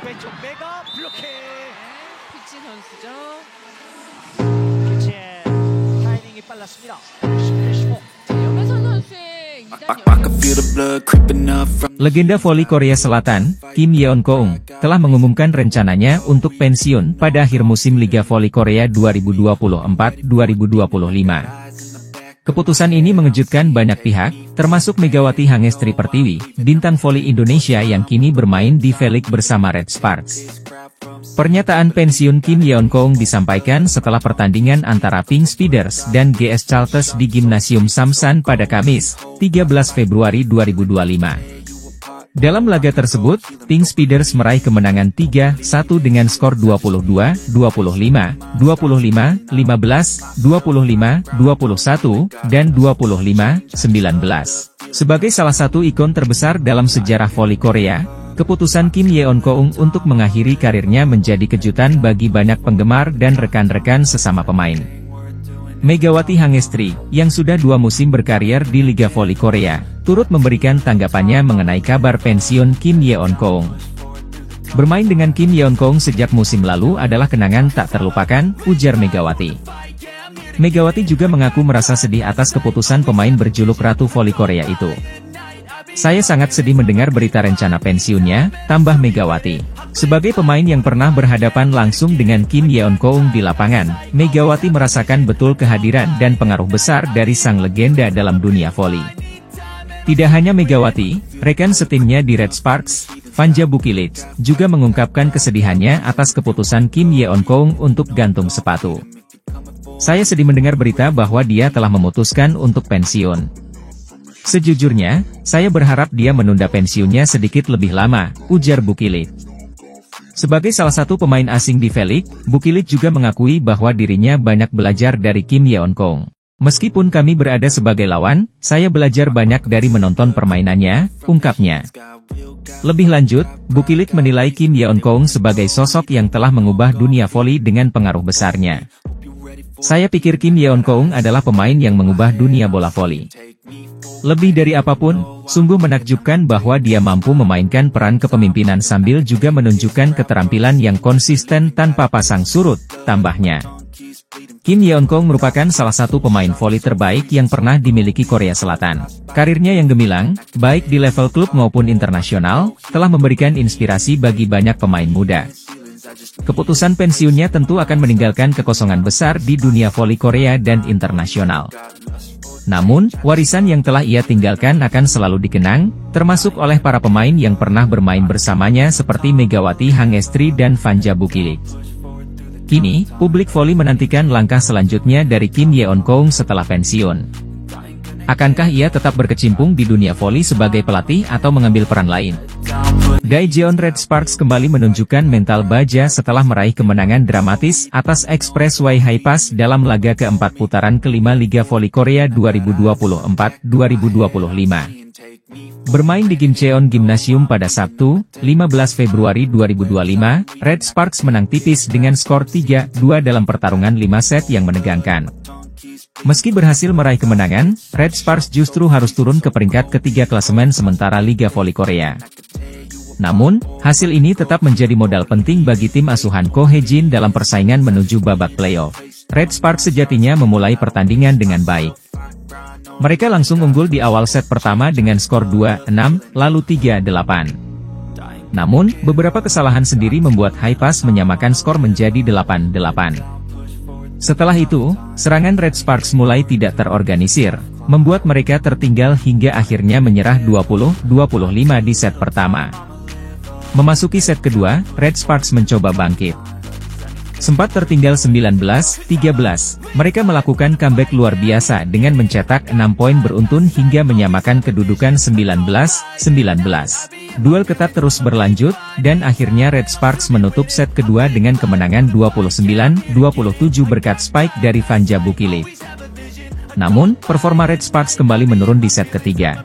왼쪽 메가 블로킹. 피치 선수죠. 피치의 타이밍이 빨랐습니다. 10대15. 염혜선 선수의 2단 I can feel the blood creeping up from Legenda voli Korea Selatan, Kim Yeon-keung, telah mengumumkan rencananya untuk pensiun pada akhir musim Liga Voli Korea 2024-2025. Keputusan ini mengejutkan banyak pihak, termasuk Megawati Hangestri Pertiwi, bintang voli Indonesia yang kini bermain di V-League bersama Red Sparks. Pernyataan pensiun Kim Yeon-keung disampaikan setelah pertandingan antara Pink Speeders dan GS Chalters di Gimnasium Samsan pada Kamis, 13 Februari 2025. Dalam laga tersebut, Pink Speeders meraih kemenangan 3-1 dengan skor 22, 25, 25, 15, 25, 21, dan 25, 19. Sebagai salah satu ikon terbesar dalam sejarah voli Korea, keputusan Kim Yeon-keung untuk mengakhiri karirnya menjadi kejutan bagi banyak penggemar dan rekan-rekan sesama pemain. Megawati Hangestri, yang sudah 2 musim berkarir di Liga Voli Korea, turut memberikan tanggapannya mengenai kabar pensiun Kim Yeon-keung. Bermain dengan Kim Yeon-keung sejak musim lalu adalah kenangan tak terlupakan, ujar Megawati. Megawati juga mengaku merasa sedih atas keputusan pemain berjuluk Ratu Voli Korea itu. Saya sangat sedih mendengar berita rencana pensiunnya, tambah Megawati. Sebagai pemain yang pernah berhadapan langsung dengan Kim Yeon-keung di lapangan, Megawati merasakan betul kehadiran dan pengaruh besar dari sang legenda dalam dunia voli. Tidak hanya Megawati, rekan setimnya di Red Sparks, Vanja Bukilit, juga mengungkapkan kesedihannya atas keputusan Kim Yeon-keung untuk gantung sepatu. Saya sedih mendengar berita bahwa dia telah memutuskan untuk pensiun. Sejujurnya, saya berharap dia menunda pensiunnya sedikit lebih lama, ujar Bukilit. Sebagai salah satu pemain asing di V-League, Bukilit juga mengakui bahwa dirinya banyak belajar dari Kim Yeon-keung. Meskipun kami berada sebagai lawan, saya belajar banyak dari menonton permainannya, ungkapnya. Lebih lanjut, Bukilit menilai Kim Yeon-keung sebagai sosok yang telah mengubah dunia voli dengan pengaruh besarnya. Saya pikir Kim Yeon-keung adalah pemain yang mengubah dunia bola voli. Lebih dari apapun, sungguh menakjubkan bahwa dia mampu memainkan peran kepemimpinan sambil juga menunjukkan keterampilan yang konsisten tanpa pasang surut, tambahnya. Kim Yeon-keung merupakan salah satu pemain voli terbaik yang pernah dimiliki Korea Selatan. Karirnya yang gemilang, baik di level klub maupun internasional, telah memberikan inspirasi bagi banyak pemain muda. Keputusan pensiunnya tentu akan meninggalkan kekosongan besar di dunia voli Korea dan internasional. Namun, warisan yang telah ia tinggalkan akan selalu dikenang, termasuk oleh para pemain yang pernah bermain bersamanya seperti Megawati Hangestri dan Vanja Bukilit. Kini, publik voli menantikan langkah selanjutnya dari Kim Yeon-keung setelah pensiun. Akankah ia tetap berkecimpung di dunia voli sebagai pelatih atau mengambil peran lain? Daejeon Red Sparks kembali menunjukkan mental baja setelah meraih kemenangan dramatis atas Expressway Haipas dalam laga keempat putaran kelima Liga Voli Korea 2024-2025. Bermain di Gimcheon Gymnasium pada Sabtu, 15 Februari 2025, Red Sparks menang tipis dengan skor 3-2 dalam pertarungan 5 set yang menegangkan. Meski berhasil meraih kemenangan, Red Sparks justru harus turun ke peringkat ketiga klasemen sementara Liga Voli Korea. Namun, hasil ini tetap menjadi modal penting bagi tim asuhan Ko Hae-jin dalam persaingan menuju babak playoff. Red Sparks sejatinya memulai pertandingan dengan baik. Mereka langsung unggul di awal set pertama dengan skor 2-6, lalu 3-8. Namun, beberapa kesalahan sendiri membuat Haipas menyamakan skor menjadi 8-8. Setelah itu, serangan Red Sparks mulai tidak terorganisir, membuat mereka tertinggal hingga akhirnya menyerah 20-25 di set pertama. Memasuki set kedua, Red Sparks mencoba bangkit. Sempat tertinggal 19-13, mereka melakukan comeback luar biasa dengan mencetak 6 poin beruntun hingga menyamakan kedudukan 19-19. Duel ketat terus berlanjut, dan akhirnya Red Sparks menutup set kedua dengan kemenangan 29-27 berkat spike dari Vanja Bukilit. Namun, performa Red Sparks kembali menurun di set ketiga.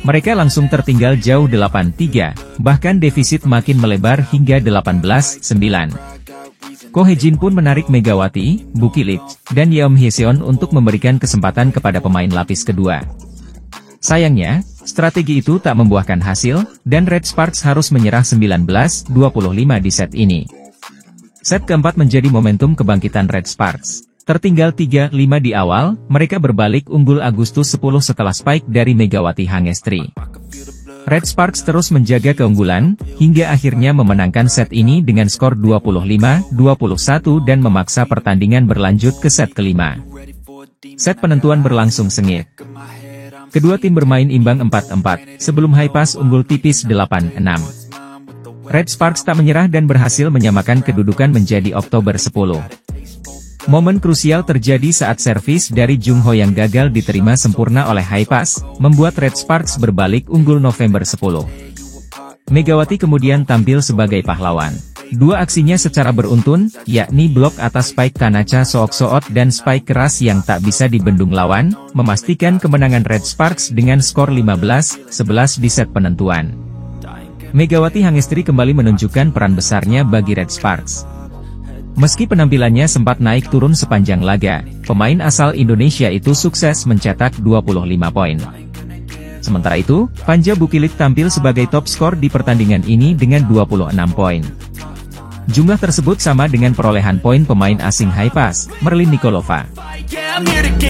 Mereka langsung tertinggal jauh 8-3, bahkan defisit makin melebar hingga 18-9. Ko Hae-jin pun menarik Megawati, Bukilit, dan Yeom Hyeseon untuk memberikan kesempatan kepada pemain lapis kedua. Sayangnya, Strategi itu tak membuahkan hasil, dan Red Sparks harus menyerah 19-25 di set ini. Set keempat menjadi momentum kebangkitan Red Sparks. Tertinggal 3-5 di awal, mereka berbalik unggul Agustus 10 setelah spike dari Megawati Hangestri. Red Sparks terus menjaga keunggulan, hingga akhirnya memenangkan set ini dengan skor 25-21 dan memaksa pertandingan berlanjut ke set kelima. Set penentuan berlangsung sengit. Kedua tim bermain imbang 4-4, sebelum Hypass unggul tipis 8-6. Red Sparks tak menyerah dan berhasil menyamakan kedudukan menjadi Oktober 10. Momen krusial terjadi saat servis dari Jung Ho yang gagal diterima sempurna oleh Hypass, membuat Red Sparks berbalik unggul November 10. Megawati kemudian tampil sebagai pahlawan. Dua aksinya secara beruntun, yakni blok atas spike Tanacha Sook-Soot dan spike keras yang tak bisa dibendung lawan, memastikan kemenangan Red Sparks dengan skor 15-11 di set penentuan. Megawati Hangestri kembali menunjukkan peran besarnya bagi Red Sparks. Meski penampilannya sempat naik turun sepanjang laga, pemain asal Indonesia itu sukses mencetak 25 poin. Sementara itu, Panja Bukilit tampil sebagai top skor di pertandingan ini dengan 26 poin. Jumlah tersebut sama dengan perolehan poin pemain asing Hypass, Merlin Nikolova.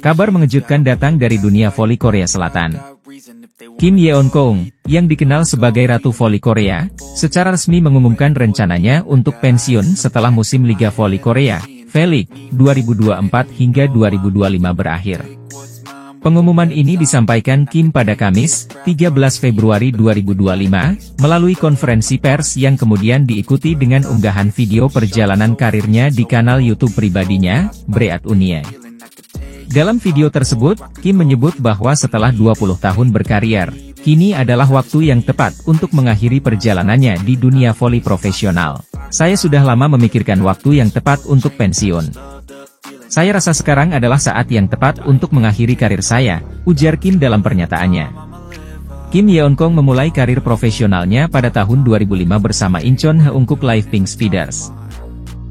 Kabar mengejutkan datang dari dunia voli Korea Selatan. Kim Yeon-kong, yang dikenal sebagai Ratu Voli Korea, secara resmi mengumumkan rencananya untuk pensiun setelah musim Liga Voli Korea, V-League, 2024 hingga 2025 berakhir. Pengumuman ini disampaikan Kim pada Kamis, 13 Februari 2025, melalui konferensi pers yang kemudian diikuti dengan unggahan video perjalanan karirnya di kanal YouTube pribadinya, Breat Unie. Dalam video tersebut, Kim menyebut bahwa setelah 20 tahun berkarier, kini adalah waktu yang tepat untuk mengakhiri perjalanannya di dunia voli profesional. Saya sudah lama memikirkan waktu yang tepat untuk pensiun. Saya rasa sekarang adalah saat yang tepat untuk mengakhiri karir saya, ujar Kim dalam pernyataannya. Kim Yeon-kong memulai karir profesionalnya pada tahun 2005 bersama Incheon Heungkuk Live Pink Speeders.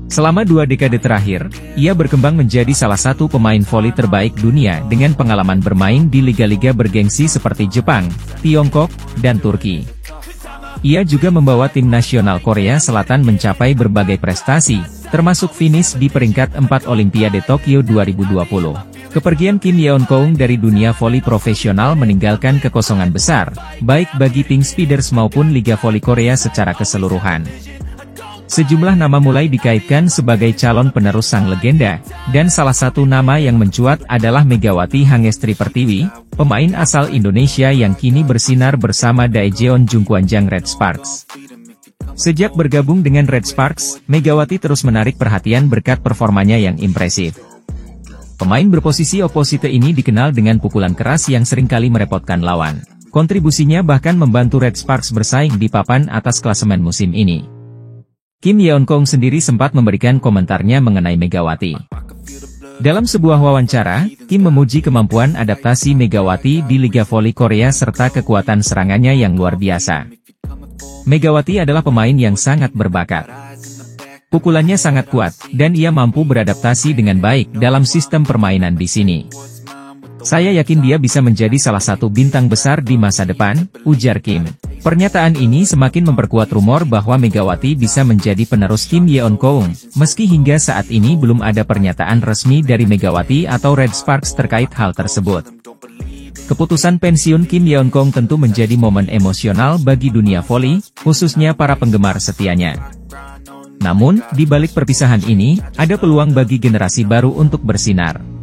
Selama 2 dekade terakhir, ia berkembang menjadi salah satu pemain voli terbaik dunia dengan pengalaman bermain di liga-liga bergengsi seperti Jepang, Tiongkok, dan Turki. Ia juga membawa tim nasional Korea Selatan mencapai berbagai prestasi, termasuk finish di peringkat 4 Olimpiade Tokyo 2020. Kepergian Kim Yeon-kong dari dunia voli profesional meninggalkan kekosongan besar, baik bagi Pink Speeders maupun Liga Voli Korea secara keseluruhan. Sejumlah nama mulai dikaitkan sebagai calon penerus sang legenda, dan salah satu nama yang mencuat adalah Megawati Hangestri Pertiwi, pemain asal Indonesia yang kini bersinar bersama Daejeon Jungkwanjang Red Sparks. Sejak bergabung dengan Red Sparks, Megawati terus menarik perhatian berkat performanya yang impresif. Pemain berposisi oposite ini dikenal dengan pukulan keras yang seringkali merepotkan lawan. Kontribusinya bahkan membantu Red Sparks bersaing di papan atas klasemen musim ini. Kim Yeon-kong sendiri sempat memberikan komentarnya mengenai Megawati. Dalam sebuah wawancara, Kim memuji kemampuan adaptasi Megawati di Liga Voli Korea serta kekuatan serangannya yang luar biasa. Megawati adalah pemain yang sangat berbakat. Pukulannya sangat kuat, dan ia mampu beradaptasi dengan baik dalam sistem permainan di sini. Saya yakin dia bisa menjadi salah satu bintang besar di masa depan, ujar Kim. Pernyataan ini semakin memperkuat rumor bahwa Megawati bisa menjadi penerus Kim Yeon-kong, meski hingga saat ini belum ada pernyataan resmi dari Megawati atau Red Sparks terkait hal tersebut. Keputusan pensiun Kim Yeon-kong tentu menjadi momen emosional bagi dunia voli, khususnya para penggemar setianya. Namun, di balik perpisahan ini, ada peluang bagi generasi baru untuk bersinar.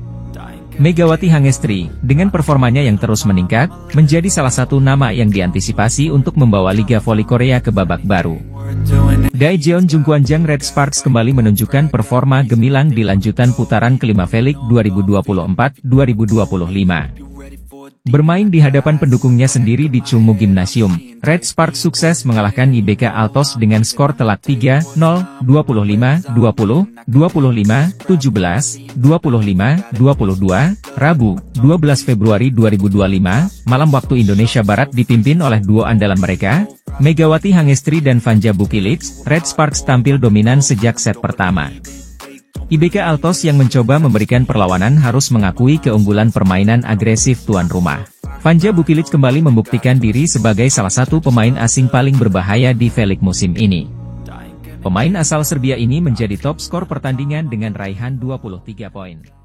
Megawati Hangestri, dengan performanya yang terus meningkat, menjadi salah satu nama yang diantisipasi untuk membawa Liga Voli Korea ke babak baru. Daejeon Jungkwanjang Red Sparks kembali menunjukkan performa gemilang di lanjutan putaran kelima V-League 2024-2025. Bermain di hadapan pendukungnya sendiri di Chungmu Gymnasium, Red Sparks sukses mengalahkan IBK Altos dengan skor telak 3-0, 25-20, 25-17, 25-22, Rabu, 12 Februari 2025, malam waktu Indonesia Barat dipimpin oleh duo andalan mereka, Megawati Hangestri dan Panja Bukilit. Red Sparks tampil dominan sejak set pertama. IBK Altos yang mencoba memberikan perlawanan harus mengakui keunggulan permainan agresif tuan rumah. Vanja Bukilic kembali membuktikan diri sebagai salah satu pemain asing paling berbahaya di V-League musim ini. Pemain asal Serbia ini menjadi top skor pertandingan dengan raihan 23 poin.